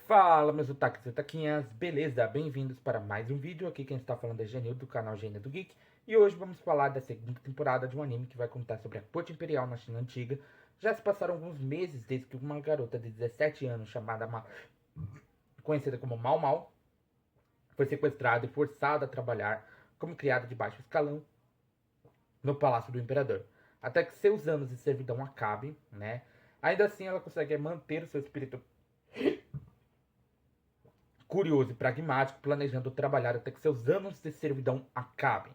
Fala, meus otakus e otaquinhas, beleza? Bem-vindos para mais um vídeo. Aqui quem está falando é Genil, do canal Gênio do Geek. E hoje vamos falar da segunda temporada de um anime que vai contar sobre a corte imperial na China antiga. Já se passaram alguns meses desde que uma garota de 17 anos, conhecida como Mal Mal, foi sequestrada e forçada a trabalhar como criada de baixo escalão no palácio do imperador. Até que seus anos de servidão acabem, né? Ainda assim ela consegue manter o seu espírito curioso e pragmático, planejando trabalhar até que seus anos de servidão acabem.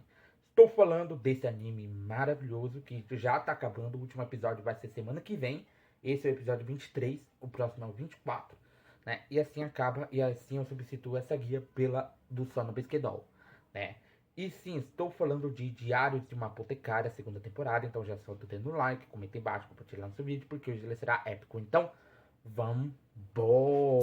Estou falando desse anime maravilhoso que já está acabando. O último episódio vai ser semana que vem. Esse é o episódio 23, o próximo é o 24. Né? E assim acaba, e assim eu substituo essa guia pela do Sono Bisquedol. Né? E sim, estou falando de Diários de uma Apotecária, segunda temporada. Então já solta o like, comenta embaixo, compartilha nosso vídeo, porque hoje ele será épico. Então, vamos embora!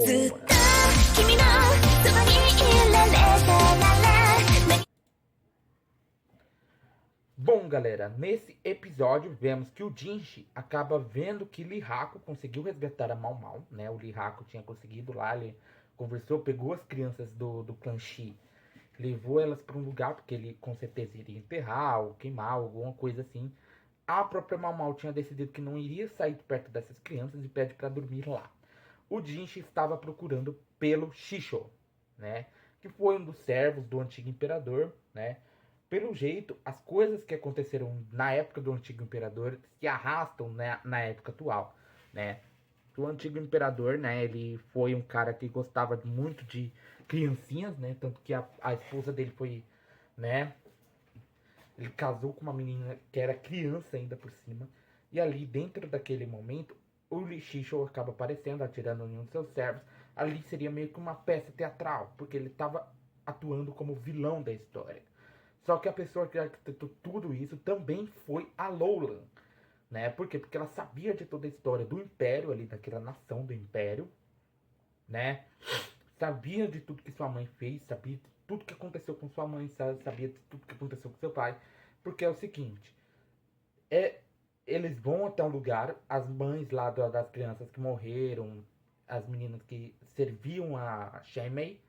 Bom, galera, nesse episódio vemos que o Jinchi acaba vendo que Lihaku conseguiu resgatar a Mal Mal, né? O Lihaku tinha conseguido lá, ele conversou, pegou as crianças do clã Shi, levou elas para um lugar, porque ele com certeza iria enterrar ou queimar, alguma coisa assim. A própria Mal Mal tinha decidido que não iria sair de perto dessas crianças e pede para dormir lá. O Jinchi estava procurando pelo Shisho, né? Que foi um dos servos do antigo imperador, né? Pelo jeito, as coisas que aconteceram na época do antigo imperador se arrastam, né, na época atual, né? O antigo imperador, né, ele foi um cara que gostava muito de criancinhas, né? Tanto que a esposa dele foi, né? Ele casou com uma menina que era criança ainda por cima. E ali, dentro daquele momento, o Shisho acaba aparecendo, atirando em um dos seus servos. Ali seria meio que uma peça teatral, porque ele estava atuando como vilão da história. Só que a pessoa que arquitetou tudo isso também foi a Lowland, né? Por quê? Porque ela sabia de toda a história do Império, ali daquela nação do Império, né? Sabia de tudo que sua mãe fez, sabia de tudo que aconteceu com sua mãe, sabia de tudo que aconteceu com seu pai. Porque é o seguinte, é, eles vão até um lugar, as mães lá das crianças que morreram, as meninas que serviam a Shenmei,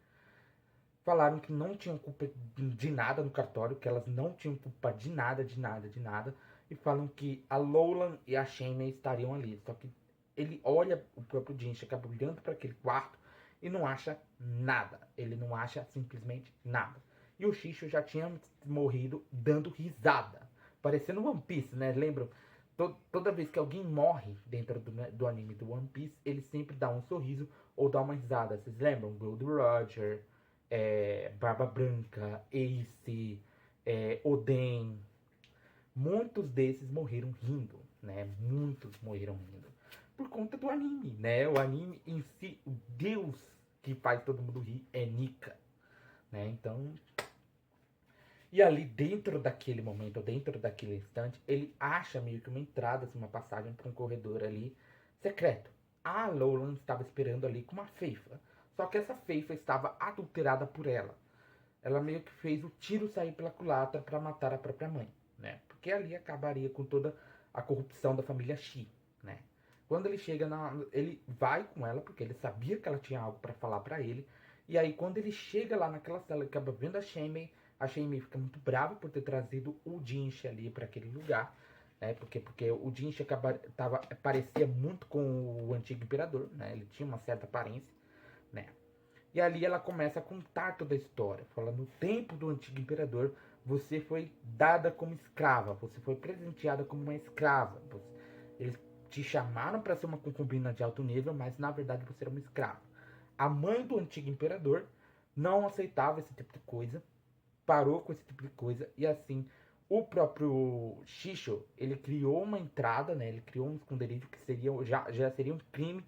falaram que não tinham culpa de nada no cartório, que elas não tinham culpa de nada, de nada, de nada, e falam que a Lowland e a Shenmei estariam ali. Só que ele olha o próprio Jinx, acaba olhando para aquele quarto e não acha nada. Ele não acha simplesmente nada. E o Xixo já tinha morrido dando risada, parecendo One Piece, né? Lembram? Toda vez que alguém morre dentro do anime do One Piece, ele sempre dá um sorriso ou dá uma risada. Vocês lembram? Gold Roger, Barba Branca, Ace, Oden. Muitos desses morreram rindo, né? Muitos morreram rindo. Por conta do anime, né? O anime em si, o deus que faz todo mundo rir é Nika, né? Então, e ali dentro daquele momento, dentro daquele instante, ele acha meio que uma entrada, assim, uma passagem para um corredor ali secreto. A Lowland estava esperando ali com uma feifa. Só que essa feifa estava adulterada por ela. Ela meio que fez o tiro sair pela culatra para matar a própria mãe, né? Porque ali acabaria com toda a corrupção da família Shi, né? Quando ele chega ele vai com ela porque ele sabia que ela tinha algo para falar para ele. E aí quando ele chega lá naquela sala, ele acaba vendo a Shenmei fica muito brava por ter trazido o Jinchi ali para aquele lugar, né? Porque o Jinchi parecia muito com o antigo imperador, né? Ele tinha uma certa aparência, né? E ali ela começa a contar toda a história. Fala, no tempo do antigo imperador, você foi dada como escrava. Você foi presenteada como uma escrava. Eles te chamaram para ser uma concubina de alto nível, mas na verdade você era uma escrava. A mãe do antigo imperador não aceitava esse tipo de coisa. Parou com esse tipo de coisa. E assim, o próprio Shisho, ele criou uma entrada, né? Ele criou um esconderijo que já seria um crime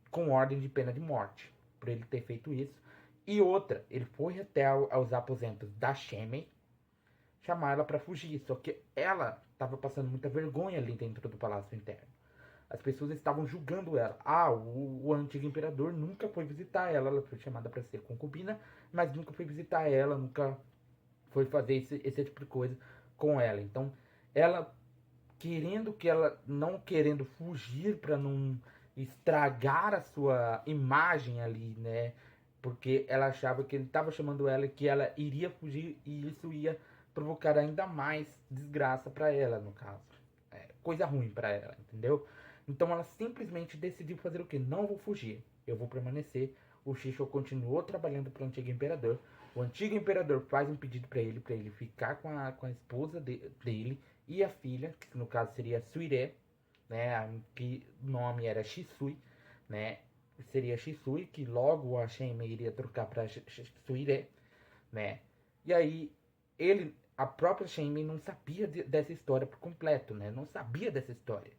com ordem de pena de morte por ele ter feito isso. E outra, ele foi até aos aposentos da Shenmei chamar ela para fugir. Só que ela estava passando muita vergonha ali dentro do Palácio Interno. As pessoas estavam julgando ela. O antigo imperador nunca foi visitar ela. Ela foi chamada para ser concubina, mas nunca foi visitar ela, nunca foi fazer esse tipo de coisa com ela. Então, ela querendo que ela, não querendo fugir para não estragar a sua imagem ali, né? Porque ela achava que ele estava chamando ela e que ela iria fugir e isso ia provocar ainda mais desgraça para ela, no caso. Coisa ruim para ela, entendeu? Então ela simplesmente decidiu fazer o que? Não vou fugir, eu vou permanecer. O Shisho continuou trabalhando para o antigo imperador. O antigo imperador faz um pedido para ele ficar com a esposa dele e a filha, que no caso seria Suire, né? Que o nome era Shisui, né? Seria Shisui, que logo a Shenmei iria trocar para Suire, né? E aí a própria Shenmei não sabia dessa história por completo, né? Não sabia dessa história,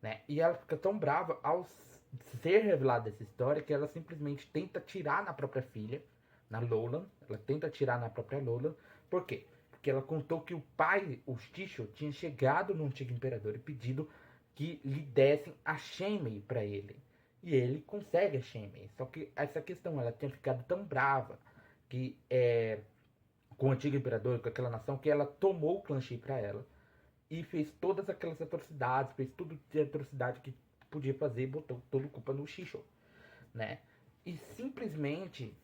né? E ela fica tão brava ao ser revelada essa história que ela simplesmente tenta tirar na própria filha, na Lola. Ela tenta tirar na própria Lola. Por quê? Porque ela contou que o pai, o Shisho, tinha chegado no antigo imperador e pedido que lhe dessem a Shenmei para ele. E ele consegue a Shenmei. Só que essa questão, ela tinha ficado tão brava que com o antigo imperador, com aquela nação, que ela tomou o clã Shi para ela e fez todas aquelas atrocidades, fez tudo de atrocidade que podia fazer e botou toda a culpa no Shisho, né? E simplesmente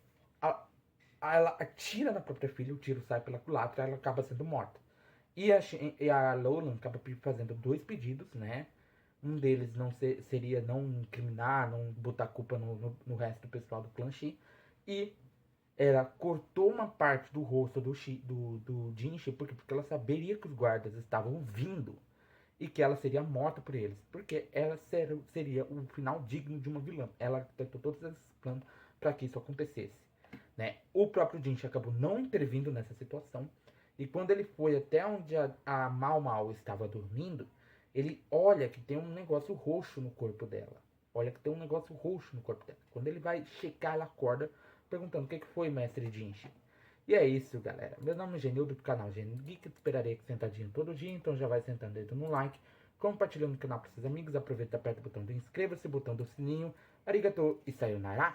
ela atira na própria filha, o tiro sai pela culatra, ela acaba sendo morta. E a Lolan acaba fazendo dois pedidos, né? Um deles não seria não incriminar, não botar culpa no resto do pessoal do clã Shi. E ela cortou uma parte do rosto do Jinshi, porque ela saberia que os guardas estavam vindo e que ela seria morta por eles, porque ela seria o final digno de uma vilã. Ela tentou todos esses planos para que isso acontecesse, né? O próprio Jinshi acabou não intervindo nessa situação, e quando ele foi até onde a Mal Mal estava dormindo, ele olha que tem um negócio roxo no corpo dela. Olha que tem um negócio roxo no corpo dela. Quando ele vai checar, ela acorda perguntando o que foi, mestre Jinshi. E é isso, galera. Meu nome é Genildo do canal Genildo Geek. Esperarei que sentadinho todo dia, então já vai sentando dedo no like, compartilhando o canal para seus amigos. Aproveita, aperta o botão do inscreva-se, botão do sininho. Arigatou e sayonara.